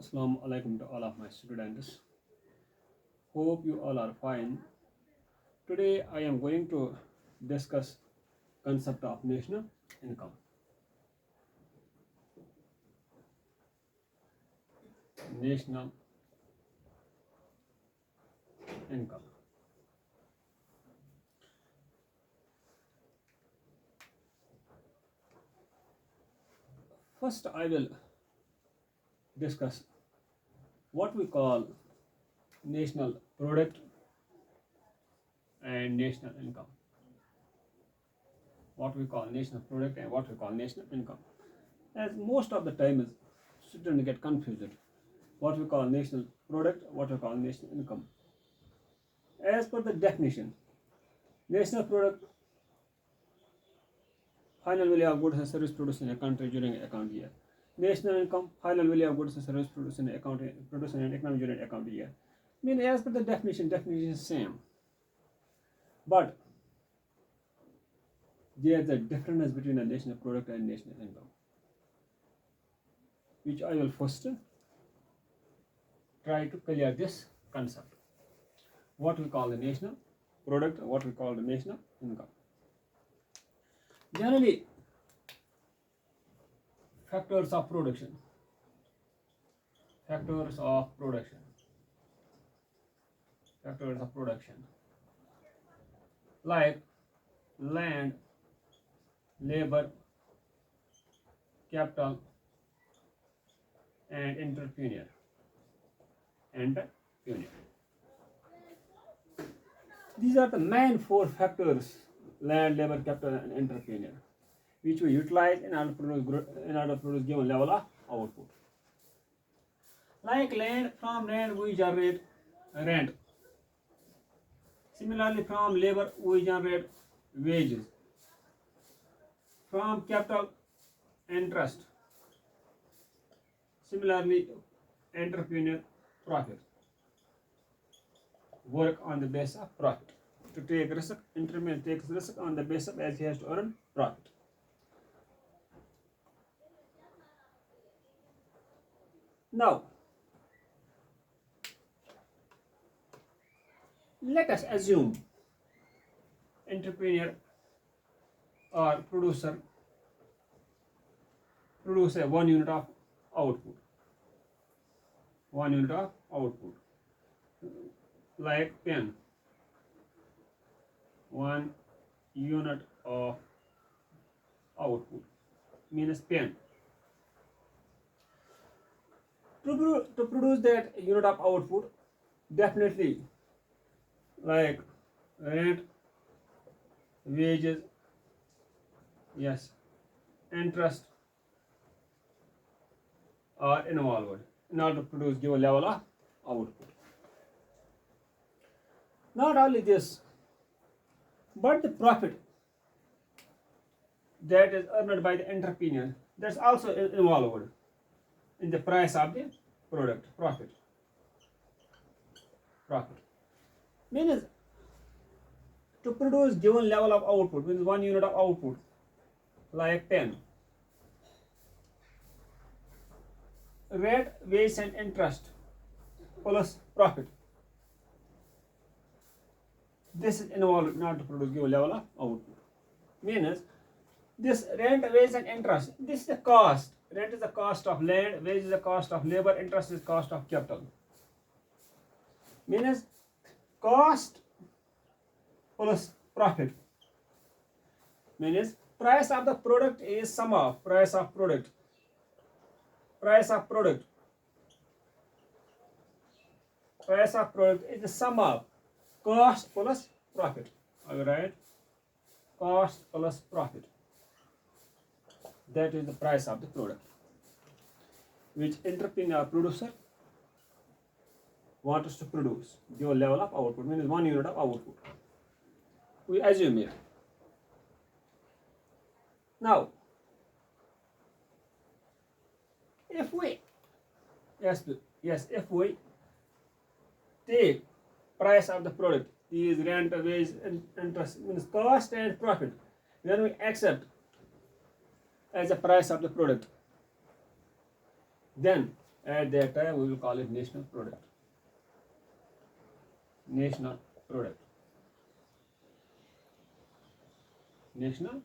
Assalamu alaikum to all of my students. Hope you all are fine. Today I am going to discuss concept of national income. National income. First I will discuss what we call national product and national income. What we call national product and what we call national income. As most of the time is students get confused. What we call national product, what we call national income. As per the definition, national product, final value of goods and service produced in a country during an account year. National income, final value of goods and service produced in an economy during an account year. I mean, as per the definition is same. But there is a difference between a national product and national income, which I will first try to clear this concept. What we call the national product, what we call the national income. Generally, factors of production, like land, labor, capital, and entrepreneur. These are the main four factors: land, labor, capital, and entrepreneur, which we utilize in order to produce given level of output. Like land, from land we generate rent. Similarly, from labor we generate wages. From capital, interest. Similarly, entrepreneur, profit. Work on the basis of profit. To take risk, entrepreneur takes risk on the basis of as he has to earn profit. Now, let us assume entrepreneur or producer produce a 1 unit of output. 1 unit of output. Like pen. 1 unit of output means pen. To produce that unit of output, definitely like rent, wages, yes, interest are involved in order to produce given level of output. Not only this, but the profit that is earned by the entrepreneur, that's also involved in the price of the product. Profit means to produce given level of output, means 1 unit of output, like pen, rent, wage, and interest plus profit. This is involved in order to produce given level of output. Means this rent, wage, and interest, this is the cost. Rent is the cost of land, wage is the cost of labor, interest is cost of capital. Means cost plus profit. Means price of the product is sum of price of product. Price of product is the sum of cost plus profit. Alright? Cost plus profit. That is the price of the product, which entrepreneur producer wants us to produce your level of output, means 1 unit of output. We assume it. Now, if we take price of the product, is rent, wage, and interest, means cost and profit, then we accept as the price of the product, then At that time we will call it national product. National product. National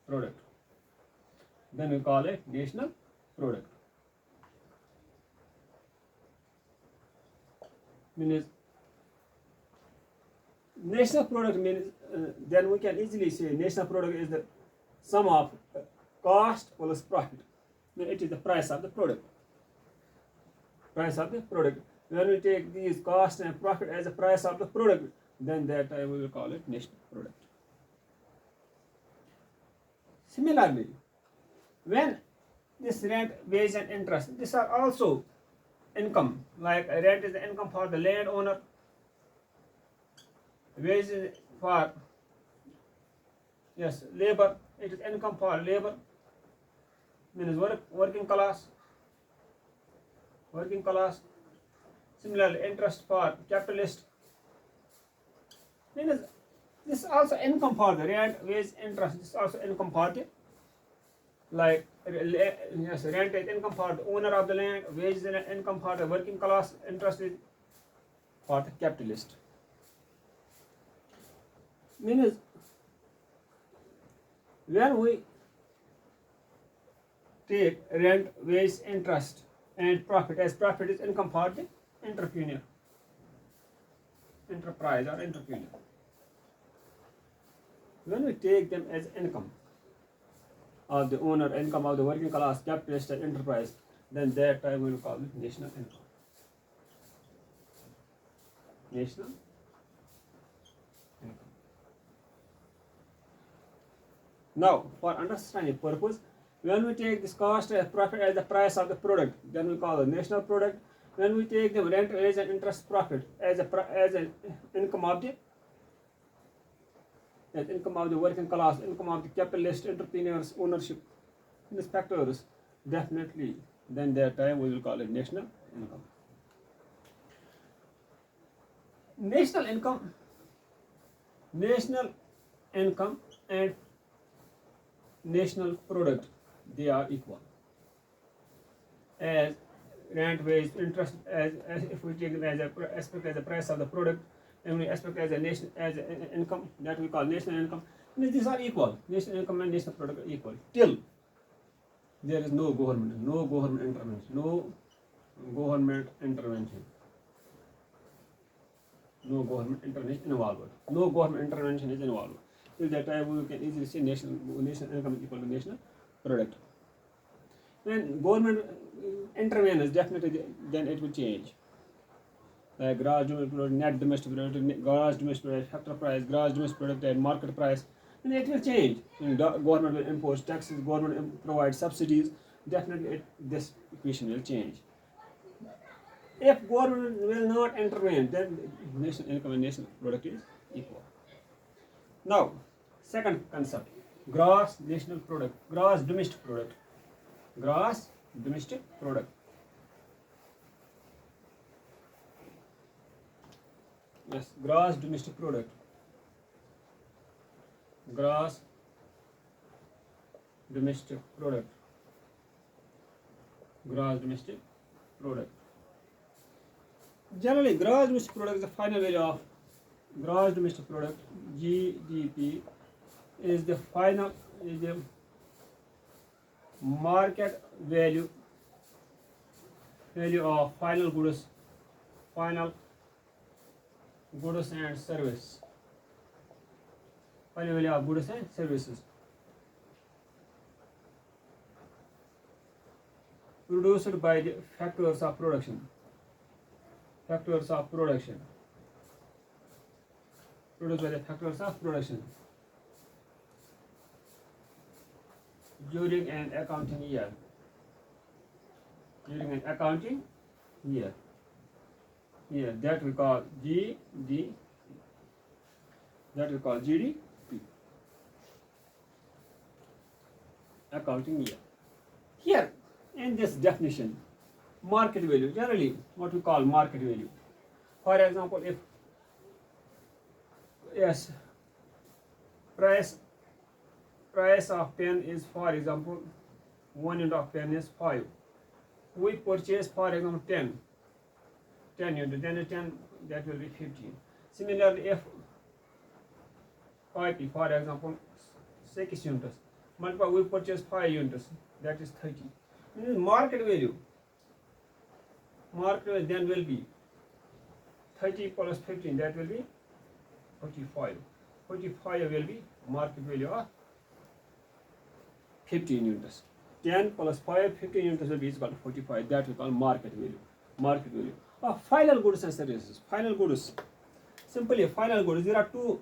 product. Then we call it national product. Means national product means then we can easily say national product is the sum of cost plus profit. It is the price of the product. Price of the product. When we take these cost and profit as the price of the product, then that time we will call it national product. Similarly, when this rent, wage and interest, these are also income. Like rent is the income for the landowner, wage is for labor, it is income for labor, means working class. Similarly, interest for capitalist, means this is also income for the rent, wage, interest. This is also income for the, like rent is income for the owner of the land, wage is income for the working class, interest is for the capitalist. Means when we take rent, wage, interest and profit, as profit is income for the entrepreneur, enterprise or entrepreneur. When we take them as income of the owner, income of the working class, capitalist and enterprise, then that time we will call it national income. National income. Now, for understanding purpose, when we take this cost as profit as the price of the product, then we call it national product. When we take the rent, wage and interest profit as an income of the working class, income of the capitalist, entrepreneurs, ownership, inspectors, definitely then that time we will call it national income. National income and national product, they are equal. As rent, wage, interest, as if we take them as a aspect as the price of the product, and we aspect as an income, that we call national income. These are equal. National income and national product are equal till there is no government intervention. No government intervention involved. No government intervention is involved. Till that time we can easily say national income is equal to national product. When government intervenes, definitely then it will change. Like gross domestic product, net domestic product, gross domestic product, factor price, gross domestic product and market price, and it will change. Government will impose taxes, government will provide subsidies, definitely this equation will change. If government will not intervene, then national income and national product is equal. Now, second concept, gross national product, gross domestic product. Gross domestic product. Yes, gross domestic product. Gross domestic product. Gross domestic product. Generally, gross domestic product is the final value of gross domestic product, GDP, is the market value of final goods and service. Final value of goods and services produced by the factors of production. Produced by the factors of production during an accounting year. That we call GDP. Accounting year. Here in this definition, market value, generally what we call market value. For example, if price of pen is, for example, 1 unit of pen is 5. we purchase, for example, 10 units, then the 10, that will be 15. Similarly, if 5p, for example, 6 units, multiply, we purchase 5 units, that is 30. Means market value then will be 30 plus 15, that will be 45. 45 will be market value of 15 units. 10 plus 5, 15 units will be equal to 45. That we call market value. Market value. Final goods and services. Final goods. Simply final goods. There are two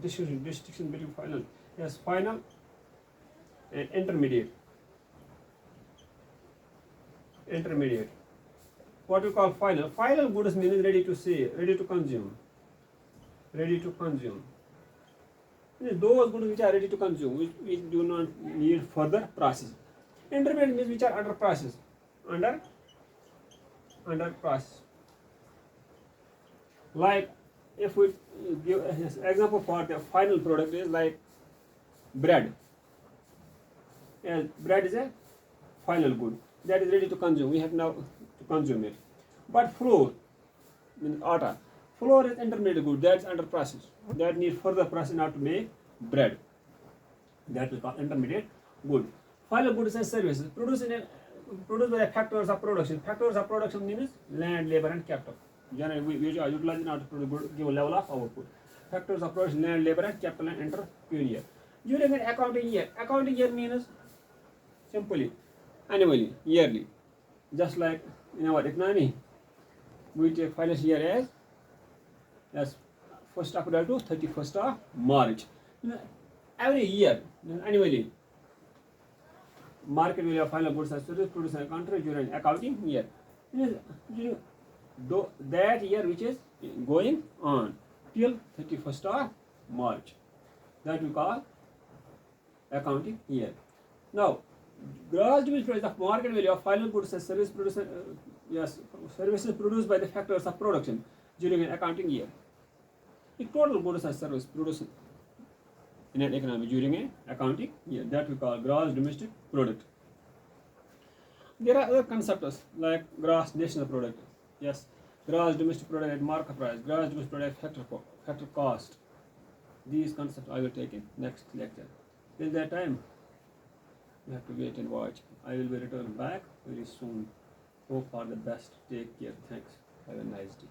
distinction between final. Yes, final and intermediate. Intermediate. What we call final. Final goods means ready to sell, ready to consume. Ready to consume. Those goods which are ready to consume, which do not need further process. Intermediate means which are under process. Under process. Like if we give an example for the final product is like bread. Yes, bread is a final good that is ready to consume. We have now to consume it. But flour means atta. Flour is intermediate good, that's under process. That needs further process now to make bread. That we call intermediate good. Final goods and services produced by the factors of production. Factors of production means land, labor, and capital. Generally, we are utilizing now to give a level of output. Factors of production: land, labor, and capital, and enter period. During an accounting year means simply annually, yearly. Just like in our economy, we take financial year as 1st of April to 31st of March. Every year, annually, market value of final goods and services produced in a country during accounting year. That year which is going on till 31st of March. That we call accounting year. Now, gross domestic product of market value of final goods and services produced, services produced by the factors of production during an accounting year. The total goods and services produced in an economy during an accounting year, that we call gross domestic product. There are other concepts like gross national product. Yes, gross domestic product at market price, gross domestic product factor cost. These concepts I will take in next lecture. Till that time, you have to wait and watch. I will be returning back very soon. Hope for the best. Take care. Thanks. Have a nice day.